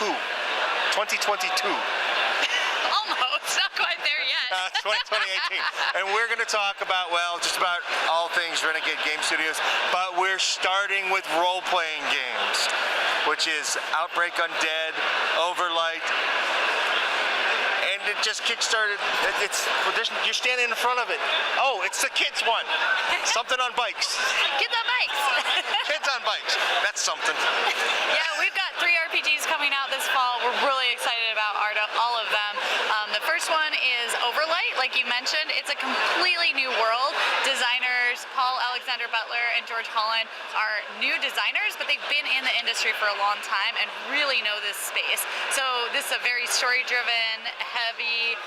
2022. Almost, not quite there yet. 2018. And we're going to talk about, well, just about all things Renegade Game Studios, but we're starting with role-playing games, which is Outbreak Undead, Overlight, and it just kickstarted. You're standing in front of it. Oh, it's the kids one. Something on bikes. Kids on bikes. Kids on bikes. That's something. Yeah, we've got 3 RPGs coming out this fall. We're really excited about all of them. The first one is Overlight, like you mentioned. It's a completely new world. Designers Paul Alexander Butler and George Holland are new designers, but they've been in the industry for a long time and really know this space. So this is a very story-driven, heavy,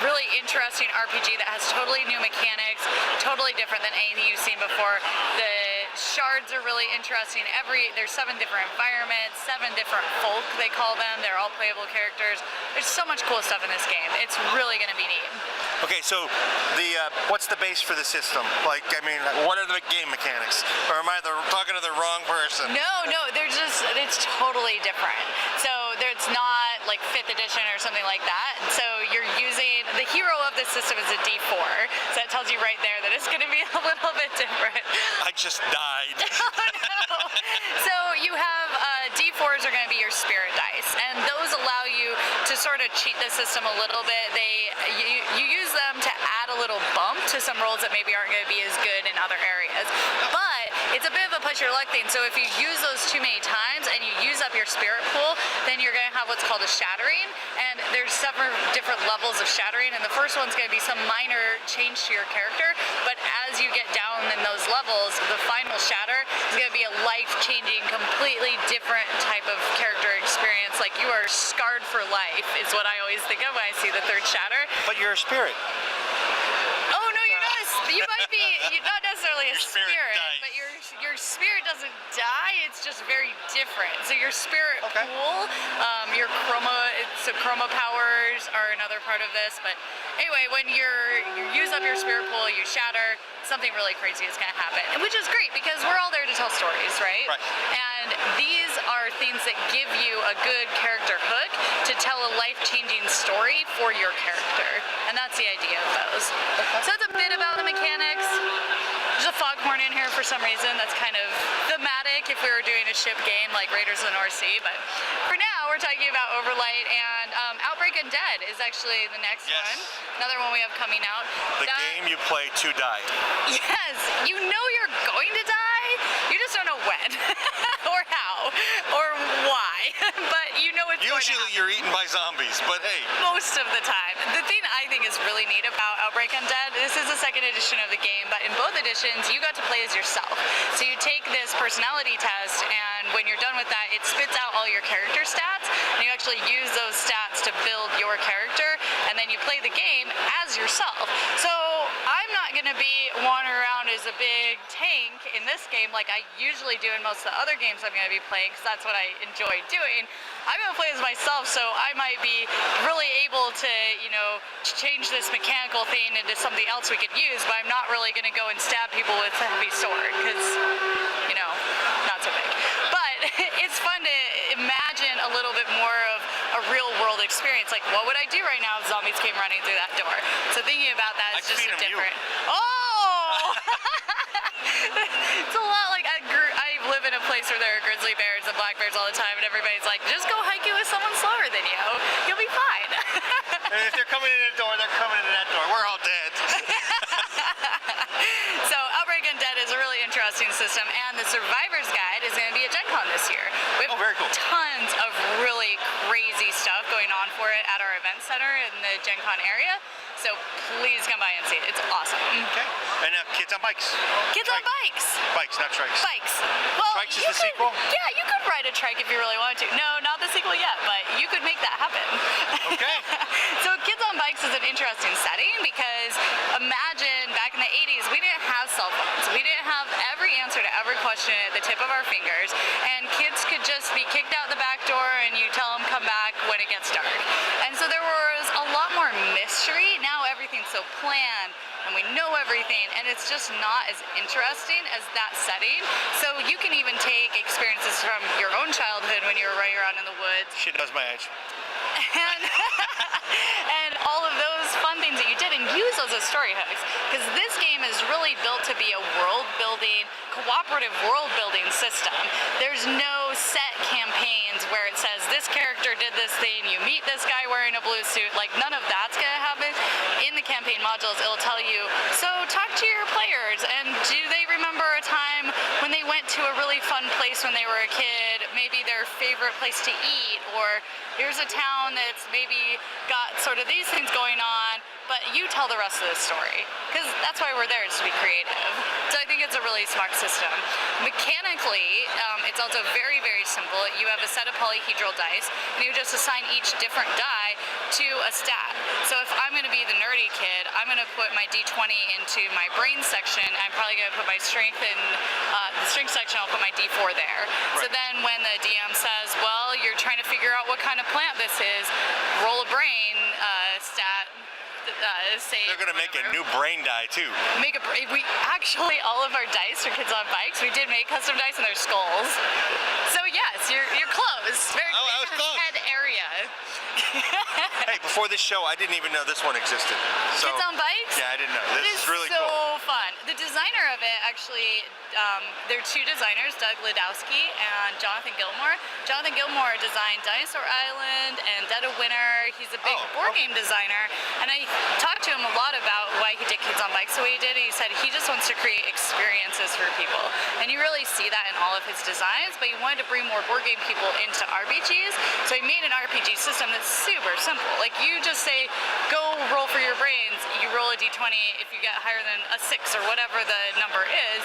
really interesting RPG that has totally new mechanics, totally different than anything you've seen before. The shards are really interesting. There's 7 different environments, 7 different folk, they call them. They're all playable characters. There's so much cool stuff in this game. It's really going to be neat. Okay, so what's the base for the system? Like, I mean, what are the game mechanics? Or am I talking to the wrong person? No, it's totally different. So it's not like 5th edition or something like that. So you're using, the hero of this system is a D4. So that tells you right there that it's going to be a little bit different. I just died. Oh no. So you have D4s are going to be your spirit dice, and those allow you to sort of cheat the system a little bit. You use them to add a little bump to some rolls that maybe aren't going to be as good in other areas. But it's a bit of a push your luck thing. So if you use those too many times and you use up your spirit pool, then you're going to have what's called a shattering. And there's several different levels of shattering, and the first one's going to be some minor change to your character. But as you get down in those levels, the final shatter is going to be a life-changing, completely different type of character experience. Like, you are scarred for life is what I always think of when I see the 3rd shatter. But you're a spirit. Oh no, you're not. You might be. You're not necessarily a spirit, dies. but your spirit doesn't die. It's just very different. So your spirit pool, your chroma powers are another part of this. But anyway, when you use up your spirit pool, you shatter. Something really crazy is going to happen, which is great because we're all there to tell stories, right? And these are things that give you a good character hook to tell a life-changing story for your character, and that's the idea of those. So it's a bit about the mechanics. There's a foghorn in here for some reason. That's kind of thematic if we were doing a ship game like Raiders of the North Sea, but for now we're talking about Overlight, and Outbreak Undead is actually the next one. Another one we have coming out. The game you play to die. Yes, you know you're going to die, you just don't know when, or how, or why, but you know it's going to happen. Usually you're eaten by zombies, but hey. Most of the time. The thing I think is really neat about Outbreak Undead, this is the 2nd edition of the game, but in both editions you got to play as yourself. So you take this personality test, and when you're done with that, it spits out all your character stats, and you actually use those stats to build your character, and then you play the game as yourself. So I'm not going to be wandering around as a big tank in this game like I usually do in most of the other games I'm going to be playing, because that's what I enjoy doing. I'm going to play as myself, so I might be really able to, change this mechanical thing into something else we could use, but I'm not really going to go and stab people with a heavy sword, because, not so big. But it's fun to imagine a little bit more of a real-world experience. Like, what would I do right now if zombies came running through that door? So thinking about that is just a different... Oh! It's a lot like I live in a place where there are grizzly bears and black bears all the time, and everybody's like, just go hiking with someone slower than you. You'll be fine. And if they're coming in the door, they're coming into that door. We're all dead. So Outbreak Undead is a really interesting system, and the Survivor's Guide is going to be at Gen Con this year. We have very cool. Tons of really crazy stuff going on for it at our event center in the Gen Con area. So please come by and see it. It's awesome. Okay. And kids on bikes. Kids on bikes. Bikes, not trikes. Bikes. Well, Trikes is the sequel? Yeah, you could ride a trike if you really wanted to. No, not the sequel yet, but you could make that happen. Okay. So Kids on Bikes is an interesting setting because imagine back in the 80s, we didn't have cell phones. We didn't have every answer to every question at the tip of our fingers, and kids could just be kicked out the back door and you tell them come back when it gets dark. And so there was a lot more mystery. Now everything's so planned and we know everything, and it's just not as interesting as that setting. So you can even take experiences from your own childhood when you were running around in in the woods. She knows my age. And, and all of those fun things that you did, and use those as story hooks. Because this game is really built to be a world-building, cooperative world-building system. There's no set campaigns where it says this character did this thing, you meet this guy wearing a blue suit. Like, none of that's gonna happen. In the campaign modules, it'll tell you, so talk to your players, and do they remember a time when they went to a really fun place when they were a kid, maybe their favorite place to eat, or here's a town that's maybe got sort of these things going on, but you tell the rest of the story. Because that's why we're there, is to be creative. So I think it's a really smart system. Mechanically, it's also very, very simple. You have a set of polyhedral dice, and you just assign each different die to a stat. So if I'm going to be the nerdy kid, I'm going to put my D20 into my brain section. I'm probably going to put my strength in the strength section. I'll put my D4 there. Right. So then when the DM says, well, you're trying to figure out what kind of plant this is, roll a brain stat. They're gonna make a new brain die too. We actually, all of our dice for Kids on Bikes, we did make custom dice in their skulls. So yes, you're close. Very I was close. Head area. Hey, before this show, I didn't even know this one existed. So, Kids on Bikes? Yeah, I didn't know. This is really so cool. Fun. The designer of it, actually, there are two designers, Doug Ledowski and Jonathan Gilmore. Jonathan Gilmore designed Dinosaur Island and Dead of Winter. He's a big board game designer, and I talked to him a lot about why he did Kids on Bikes the way he did. He said he just wants to create experiences for people, and you really see that in all of his designs, but he wanted to bring more board game people into RPGs, so he made an RPG system that's super simple. Like, you just say, go roll for your brains, you roll a d20. If you get higher than a 6 or whatever the number is,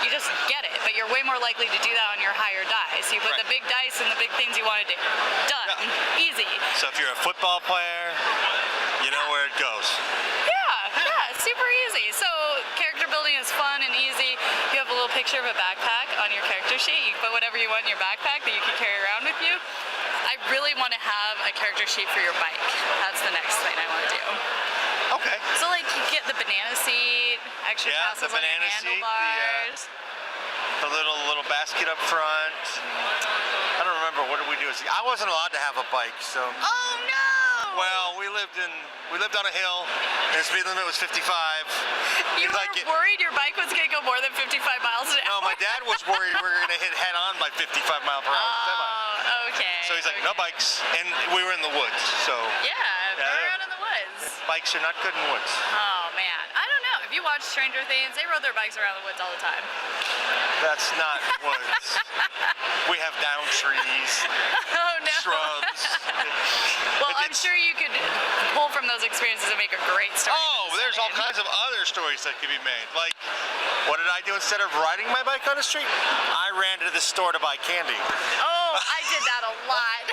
you just get it, but you're way more likely to do that on your higher dice. You put the big dice and the big things you want to do. Done. Yeah. Easy. So if you're a football player, you know where it goes. Yeah, super easy. So character building is fun and easy. You have a little picture of a backpack on your character sheet. You can put whatever you want in your backpack that you can carry around with you. I really want to have a character sheet for your bike. That's the next thing I want to do. Okay. So like, you get the banana seat, extra tassels on your handlebars. The little basket up front. I don't remember, what did we do? I wasn't allowed to have a bike, so. Oh no! Well, we lived on a hill, and the speed limit was 55. You were worried your bike was going to go more than 55 miles an hour? No, my dad was worried we were going to hit head on by 55 mile per hour. Oh, okay. So he's like, no bikes, and we were in the woods, so. Yeah, around in the woods. Bikes are not good in woods. Oh man, I don't know. If you watch Stranger Things, they rode their bikes around the woods all the time. That's not woods. We have down trees, shrubs. Well, I'm sure you could pull from those experiences and make a great story. Oh, there's all kinds of other stories that could be made. Like, what did I do instead of riding my bike on the street? I ran to the store to buy candy. Oh, I did that a lot.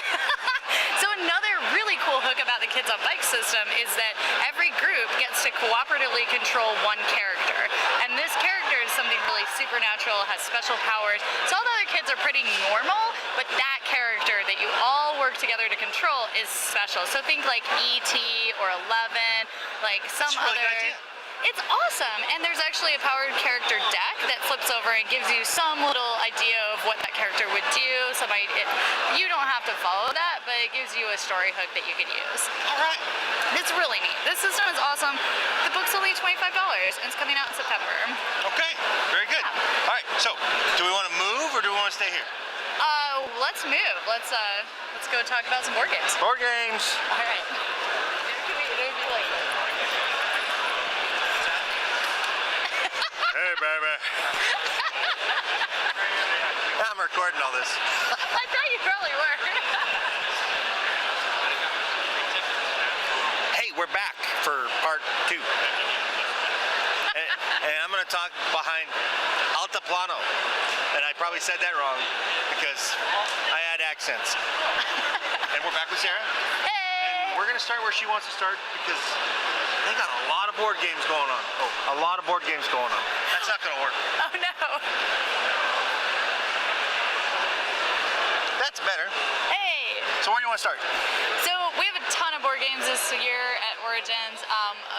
So another really cool hook about the Kids on Bikes system is that every group gets to cooperatively control one character. And this character is something really supernatural, has special powers. So all the other kids are pretty normal, but that character that you all work together to control is special. So think like E.T. or 11, like some That's a really other. good idea. It's awesome, and there's actually a powered character deck that flips over and gives you some little idea of what that character would do. You don't have to follow that, but it gives you a story hook that you can use. All right. It's really neat. This system is awesome. The book's only $25, and it's coming out in September. Okay, very good. Yeah. All right, so do we want to move or do we want to stay here? Let's move. Let's go talk about some board games. Board games. All right. It'll be like this. Hey, baby. I'm recording all this. I thought you probably were. Hey, we're back for part 2. And I'm going to talk behind Altiplano. And I probably said that wrong because I add accents. And we're back with Sara. Hey! And we're going to start where she wants to start because they got a lot of board games going on. A lot of board games going on. That's not going to work. Oh no. That's better. Hey! So where do you want to start? So we have a ton of board games this year at Origins.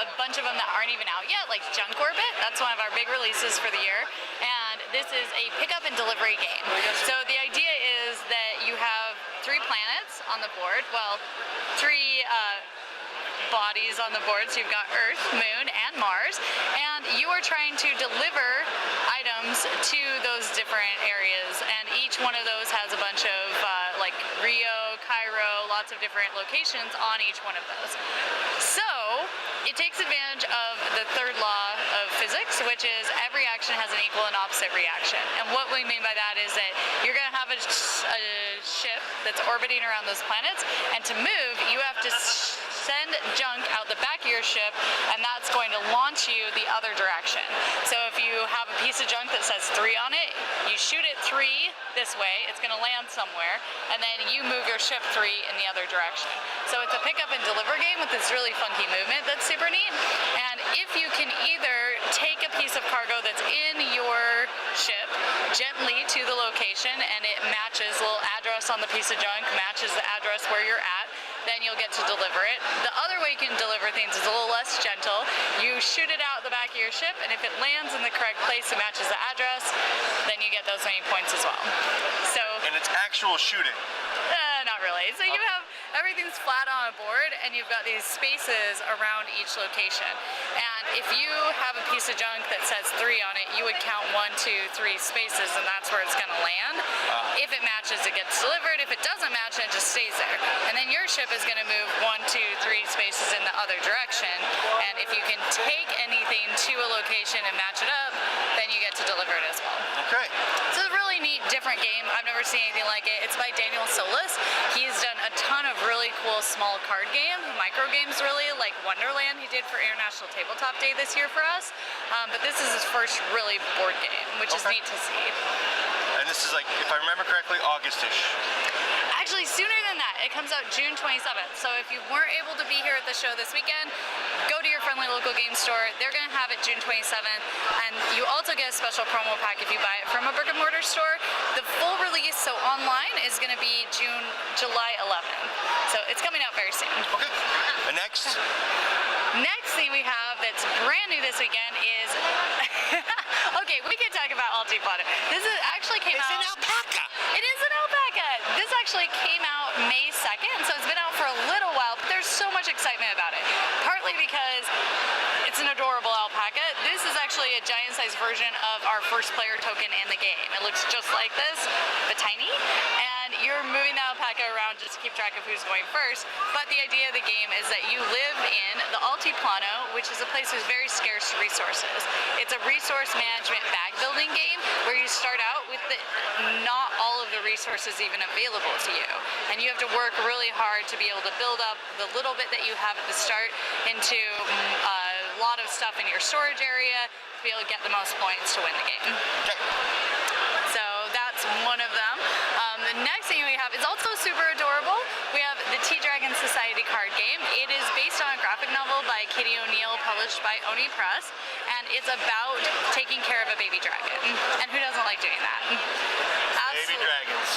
A bunch of them that aren't even out yet, like Junk Orbit. That's one of our big releases for the year. And this is a pickup and delivery game. So the idea is that you have 3 planets on the board. Well, 3 bodies on the board. So you've got Earth, Moon, and Mars, and you are trying to deliver items to those different areas, and each one of those has a bunch of like Rio, Cairo, lots of different locations on each one of those. So it takes advantage of the third law of physics, which is every action has an equal and opposite reaction. And what we mean by that is that you're going to have a ship that's orbiting around those planets, and to move, you have to send junk out the back of your ship, and that's going to launch you the other direction. So if you have a piece of junk that says 3 on it, you shoot it 3 this way, it's going to land somewhere, and then you move your ship 3 in the other direction. So it's a pick up and deliver game with this really funky movement that's super neat. And if you can either take a piece of cargo that's in your ship gently to the location, and it matches, a little address on the piece of junk matches the address where you're at, then you'll get to deliver it. The other way you can deliver things is a little less gentle. You shoot it out the back of your ship, and if it lands in the correct place and matches the address, then you get those many points as well. So, and it's actual shooting. not really. So you have, everything's flat on a board, and you've got these spaces around each location. And if you have a piece of junk that says 3 on it, you would count 1, 2, 3 spaces, and that's where it's going to land. If it matches, it gets delivered. If it doesn't match, it just stays there. And then your ship is going to move 1, 2, 3 spaces in the other direction. And if you can take anything to a location and match it up, then you get to deliver it as well. Okay. So it's a really neat, different game. I've never seen anything like it. It's by Daniel Solis. He's done a ton of really cool small card games, micro games really, like Wonderland he did for International Tabletop Day this year for us. But this is his first really board game, which is neat to see. And this is like, if I remember correctly, August-ish. Actually, sooner than that. It comes out June 27th. So if you weren't able to be here at the show this weekend, go to your friendly local game store. They're going to have it June 27th. And you also get a special promo pack if you buy it from a brick and mortar store. The full release, so online, is going to be July 11th. So it's coming out very soon. Okay. And next? Next thing we have that's brand new this weekend is... Okay, we can talk about Antiplano. This is actually came out... It's an alpaca! It is an alpaca! This actually came out May 2nd, so it's been out for a little while, but there's so much excitement about it. Partly because it's an adorable alpaca. This is actually a giant-sized version of our first player token in the game. It looks just like this, but tiny. And you're moving the alpaca around just to keep track of who's going first. But the idea of the game is that you live in the Altiplano, which is a place with very scarce resources. It's a resource management bag building game where you start out with not all of the resources even available to you. And you have to work really hard to be able to build up the little bit that you have at the start into a lot of stuff in your storage area to be able to get the most points to win the game. Okay. So that's one of them. The next thing we have is also super adorable. We have the Tea Dragon Society card game. It is based on a graphic novel by Katie O'Neill, published by Oni Press, and it's about taking care of a baby dragon. And who doesn't like doing that? Baby dragons.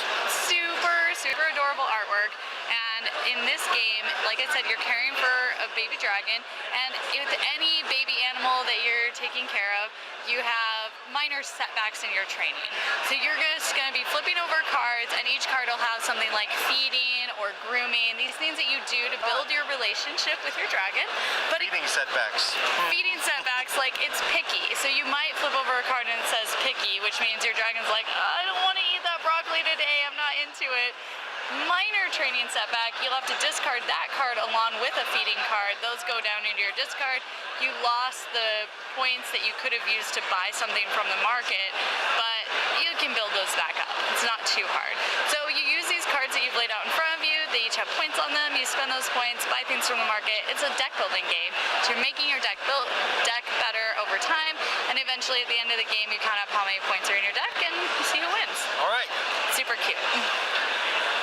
Super, super adorable artwork. And in this game, like I said, you're caring for a baby dragon, and with any baby animal that you're taking care of, you have minor setbacks in your training. So you're just going to be flipping over cards, and each card will have something like feeding or grooming, these things that you do to build your relationship with your dragon. But Feeding setbacks. Feeding setbacks, like it's picky. So you might flip over a card and it says picky, which means your dragon's like, I don't want to eat that broccoli today, I'm not into it. Minor training setback, you'll have to discard that card along with a feeding card. Those go down into your discard. You lost the points that you could have used to buy something from the market, but you can build those back up. It's not too hard. So you use these cards that you've laid out in front of you. They each have points on them. You spend those points, buy things from the market. It's a deck building game. So you're making your deck better over time, and eventually at the end of the game, you count up how many points are in your deck and you see who wins. All right. Super cute.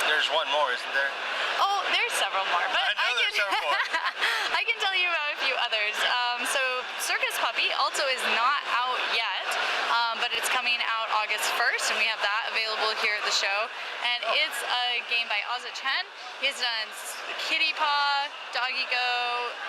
There's one more, isn't there? Oh, there's several more, but There's several more. I can tell you about a few others. So Circus Puppy also is not out yet, but it's coming out August 1st, and we have that available here at the show. And it's a game by Ozzy Chen. He's done Kitty Paw, Doggy Go,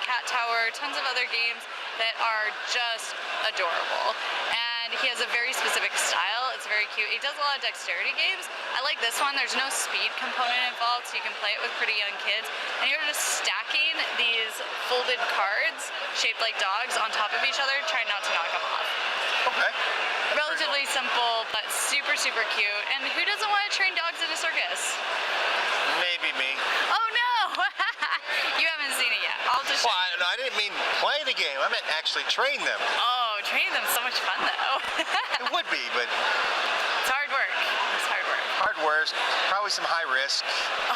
Cat Tower, tons of other games that are just adorable. And and he has a very specific style. It's very cute. He does a lot of dexterity games. I like this one. There's no speed component involved, so you can play it with pretty young kids. And you're just stacking these folded cards shaped like dogs on top of each other, trying not to knock them off. Okay. Relatively simple, but super, super cute. And who doesn't want to train dogs in a circus? Maybe me. Oh no! You haven't seen it yet. I'll just. Well, I didn't mean play the game. I meant actually train them. Oh, training them's so much fun though. It would be, but It's hard work. It's hard work. hard work, probably some high risk,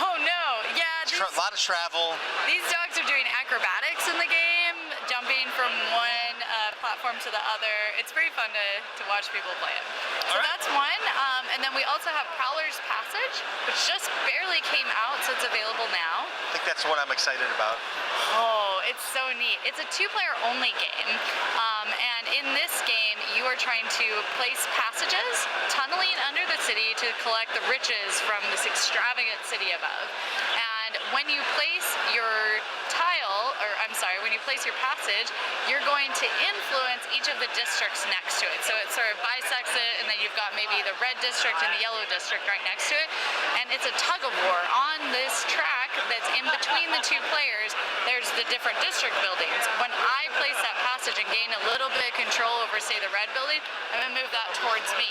Oh no! Yeah, a lot of travel. these dogs are doing acrobatics in the game, jumping from one platform to the other. It's pretty fun to watch people play it. So All right. that's one. And then we also have Prowler's Passage, which just barely came out, so it's available now. I think that's what I'm excited about. Oh, it's so neat. It's a two-player only game. And in this game, you are trying to place passages, tunneling under the city to collect the riches from this extravagant city above. And when you place your tile, or I'm sorry, when you place your passage, you're going to influence each of the districts next to it. So it sort of bisects it, and then you've got maybe the red district and the yellow district right next to it. And it's a tug of war. On this track that's in between the two players, there's the different district buildings. When I place that passage and gain a little bit of control over, say, the red building, I'm going to move that towards me.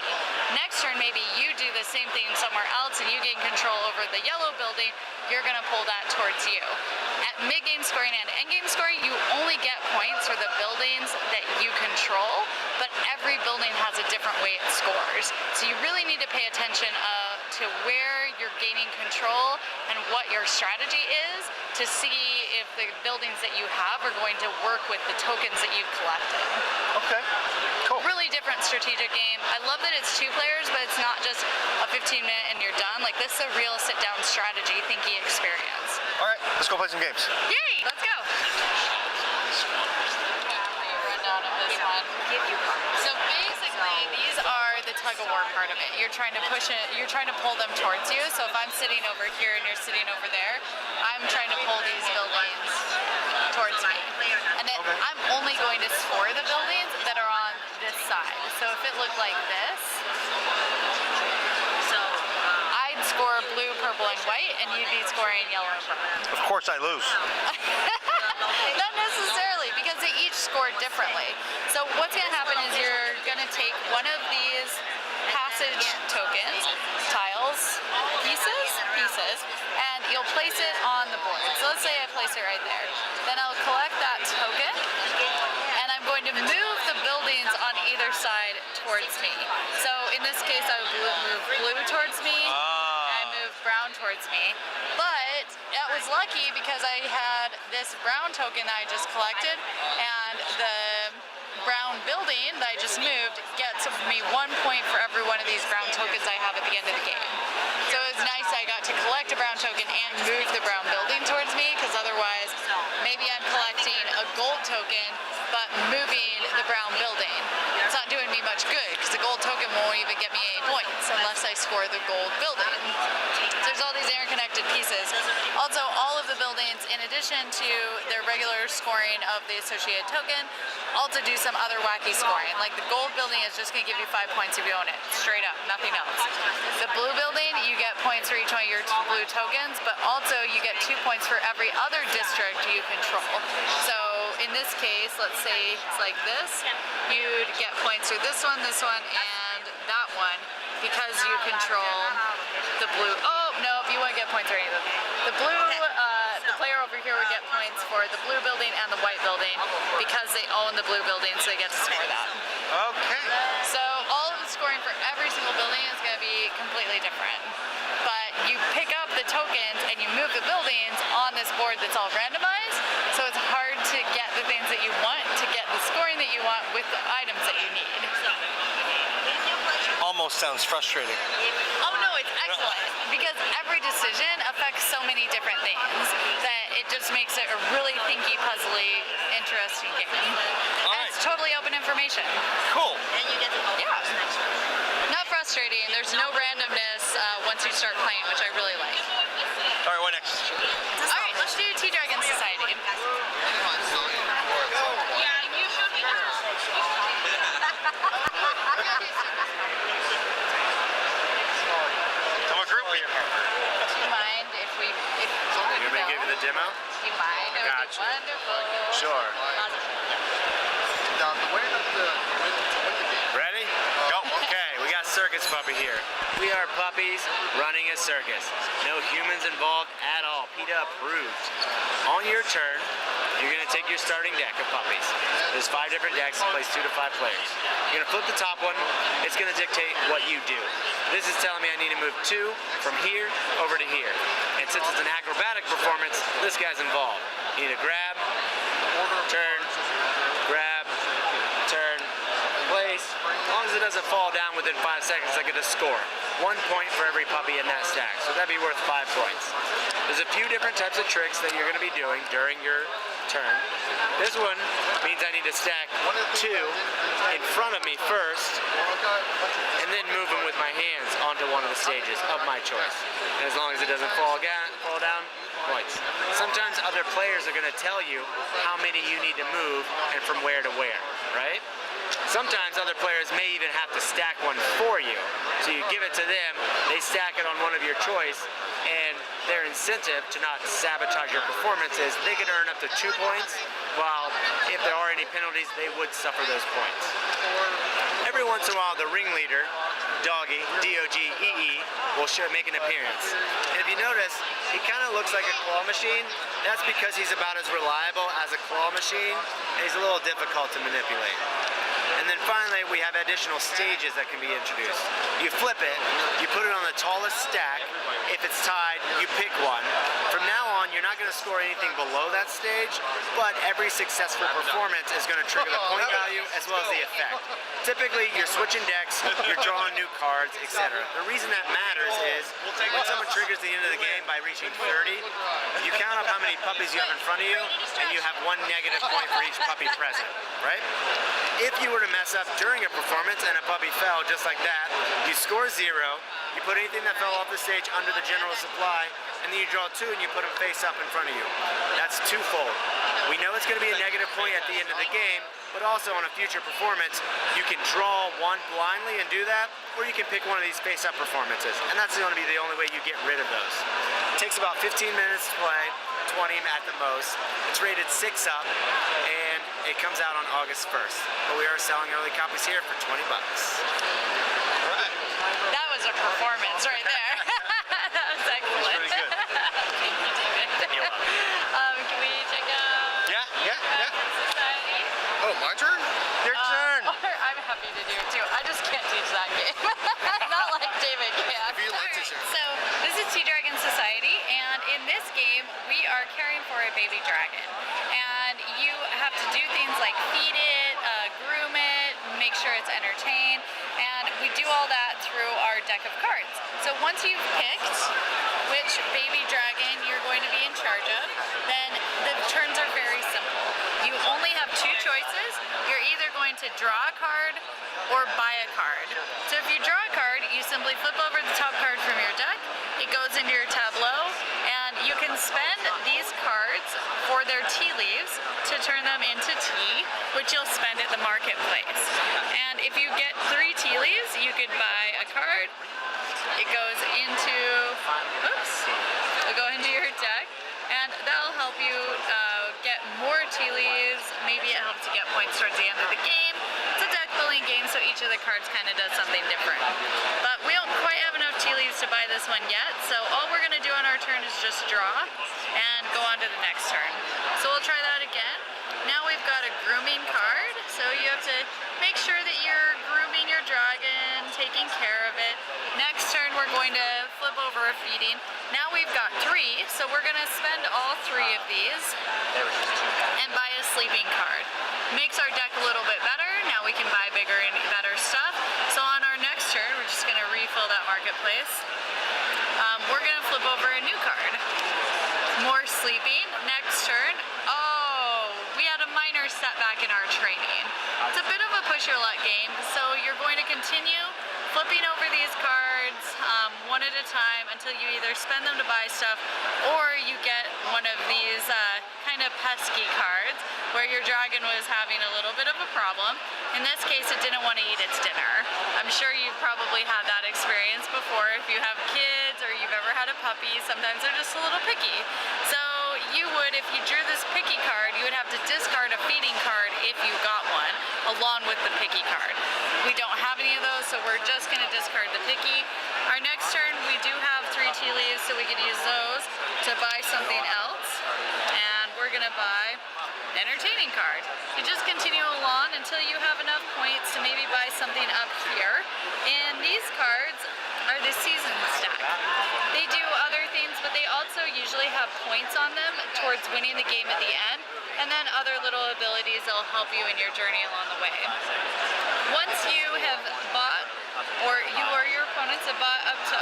Next turn, maybe you do the same thing somewhere else and you gain control over the yellow building, you're going to pull that towards you. At mid-game scoring and end-game scoring, you only get points for the buildings that you control, but every building has a different way it scores. So you really need to pay attention to where you're gaining control and what your strategy is to see if the buildings that you have are going to work with the tokens that you've collected. Okay, cool. Really different strategic game. I love that it's two players, but it's not just a 15-minute and you're done. Like, this is a real sit-down strategy thinky experience. All right, let's go play some games. Yay! Let's go. Rundown of this one. So basically, these are the tug of war part of it. You're trying to push it. You're trying to pull them towards you. So if I'm sitting over here and you're sitting over there, I'm trying to pull these buildings towards me. And then I'm only going to score the buildings that are on this side. So if it looked like this, I'd score blue, purple, and white, and you'd be scoring yellow and purple. Of course I lose. Not necessarily, because they each score differently. So what's going to happen is you're going to take one of these passage tokens, tiles, pieces, and you'll place it on the board. So let's say I place it right there. Then I'll collect that token, and I'm going to move the buildings on either side towards me. So in this case, I would move blue towards me, and I move brown towards me. But that was lucky because I had this brown token that I just collected, and the brown building that I just moved gets me 1 point for every one of these brown tokens I have at the end of the game. So it was nice I got to collect a brown token and move the brown building towards me, because otherwise maybe I'm collecting a gold token but moving the brown building. It's not doing me much good because the gold token won't even get me any points unless I score the gold building. So there's all these interconnected pieces. Also, all of the buildings, in addition to their regular scoring of the associated token, also do some other wacky scoring. Like the gold building is just going to give you 5 points if you own it. Straight up, nothing else. The blue building, you get points for each one of your blue tokens, but also you get 2 points for every other district you control. So in this case, let's say it's like this, you'd get points for this one, and that one, because you control the blue. Oh, no, you wouldn't get points for any of them. The blue, the player over here would get points for the blue building and the white building because they own the blue building, so they get to score that. Okay. So all of the scoring for every single building is going to be completely different. But you pick up the tokens and you move the buildings on this board that's all randomized, so it's hard to get the things that you want, to get the scoring that you want with the items that you need. Almost sounds frustrating. Oh no, it's excellent, because every decision affects so many different things that it just makes it a really thinky, puzzly, interesting game. And it's totally open information. Cool. Yeah. Not frustrating. There's no randomness once you start playing, which I really like. All right, what next? All right, let's do T-Dragon Society. demo? You mind? It would Gotcha. be wonderful. Sure. Awesome. Now, the way that to win the game. Ready? Go. Okay, we got circus puppy here. We are puppies running a circus. No humans involved at all. PETA approved. On your turn, you're going to take your starting deck of puppies. There's 5 different decks, plays 2 to 5 players. You're going to flip the top one. It's going to dictate what you do. This is telling me I need to move 2 from here over to here. And since it's an acrobatic performance, this guy's involved. You need to grab, turn, grab, turn, place. As long as it doesn't fall down within 5 seconds, I get a score. 1 point for every puppy in that stack, so that'd be worth 5 points. There's a few different types of tricks that you're going to be doing during your turn. This one means I need to stack 2 in front of me first, and then move them with my hands onto one of the stages of my choice. And as long as it doesn't fall down, points. Sometimes other players are going to tell you how many you need to move and from where to where, right? Sometimes other players may even have to stack one for you. So you give it to them, they stack it on one of your choice, and their incentive to not sabotage your performance is they can earn up to 2 points, while if there are any penalties, they would suffer those points. Every once in a while, the ringleader, Doggy, D-O-G-E-E, will make an appearance. And if you notice, he kind of looks like a claw machine. That's because he's about as reliable as a claw machine, and he's a little difficult to manipulate. And then finally, we have additional stages that can be introduced. You flip it, you put it on the tallest stack. If it's tied, you pick one. From now on, you're not going to score anything below that stage, but every successful performance is going to trigger the point value as well as the effect. Typically, you're switching decks, you're drawing new cards, etc. The reason that matters is when someone triggers the end of the game by reaching 30, you count up how many puppies you have in front of you, and you have 1 negative point for each puppy present, right? If you were to mess up during a performance and a puppy fell just like that, you score 0, you put anything that fell off the stage under the general supply, and then you draw 2 and you put them face up in front of you. That's twofold. We know it's going to be a negative point at the end of the game, but also on a future performance, you can draw 1 blindly and do that, or you can pick one of these face-up performances, and that's going to be the only way you get rid of those. It takes about 15 minutes to play, 20 at the most. It's rated 6 up, and it comes out on August 1st. But we are selling early copies here for 20 bucks. Right. That was a performance right there. That was excellent. Pretty good. Thank you, David. Can we check out Yeah. Society? Oh, my turn? Your turn. I'm happy to do it too. I just can't teach that game. Not like David can. If you'd like to share. So this is Sea Dragon Society, and in this game we are caring for a baby dragon, and you have to do things like feed it, groom it, make sure it's entertained, and we do all that through our deck of cards. So once you've picked which baby dragon you're going to be in charge of, then the turns are very simple. You only have 2 choices. You're either going to draw a card or buy a card. So if you draw a card, you simply flip over the top card from your deck, it goes into your tableau, and you can spend these cards for their tea leaves to turn them into tea, which you'll spend at the marketplace. And if you get 3 tea leaves, you could buy a card. It goes into, it'll go into your deck, and that'll help you get more tea leaves. Maybe it helps you get points towards the end of the game. It's a deck building game, so each of the cards kind of does something different. But we don't quite have enough tea leaves to buy this one yet, so all we're going to do on our turn is just draw and go on to the next turn. So we'll try that again. Now we've got a grooming card, so you have to make sure that you're grooming your dragon, taking care of it. Next turn we're going to flip over a feeding. Now we've got 3, so we're going to spend all 3 of these and buy a sleeping card. Makes our deck a little bit better. Now we can buy bigger and better stuff. So on our next turn, we're just going to refill that marketplace. We're going to flip over a new card. More sleeping. Next turn. Oh, we had a minor setback in our training. It's a bit of a push your luck game, so you're going to continue flipping over these cards one at a time until you either spend them to buy stuff or you get one of these kind of pesky cards where your dragon was having a little bit of a problem. In this case, it didn't want to eat its dinner. I'm sure you've probably had that experience before if you have kids or you've ever had a puppy. Sometimes they're just a little picky. So you if you drew this picky card, you would have to discard a feeding card if you got one, along with the picky card. We don't have any of those, so we're just going to discard the picky. Our next turn, we do have 3 tea leaves, so we could use those to buy something else. And we're going to buy an entertaining card. You just continue along until you have enough points to maybe buy something up here. And these cards are the season stack. They do other things, but they also usually have points on them towards winning the game at the end, and then other little abilities that will help you in your journey along the way. Once you have bought, or you or your opponents have bought up to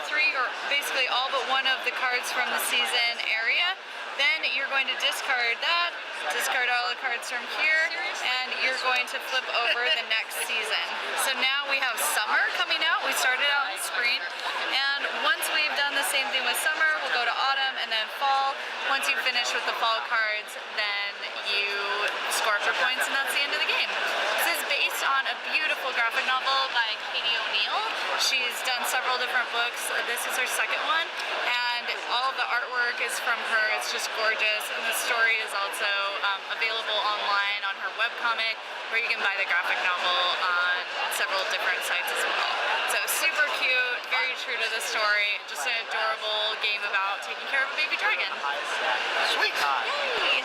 3 or basically all but one of the cards from the season area, then you're going to discard that, discard all the cards from here, and you're going to flip over the next season. So now we have summer coming out. We started out in spring, and once we've done the same thing with summer, we'll go to autumn and then fall. Once you finish with the fall cards, then you score for points, and that's the end of the game. This is based on a beautiful graphic novel by Katie O'Neill. She's done several different books. This is her second one, and all of the artwork is from her. It's just gorgeous, and the story is also available online on her webcomic, where you can buy the graphic novel on several different sites as well. So super cute, very true to the story, just an adorable game about taking care of a baby dragon. Sweet. Yay!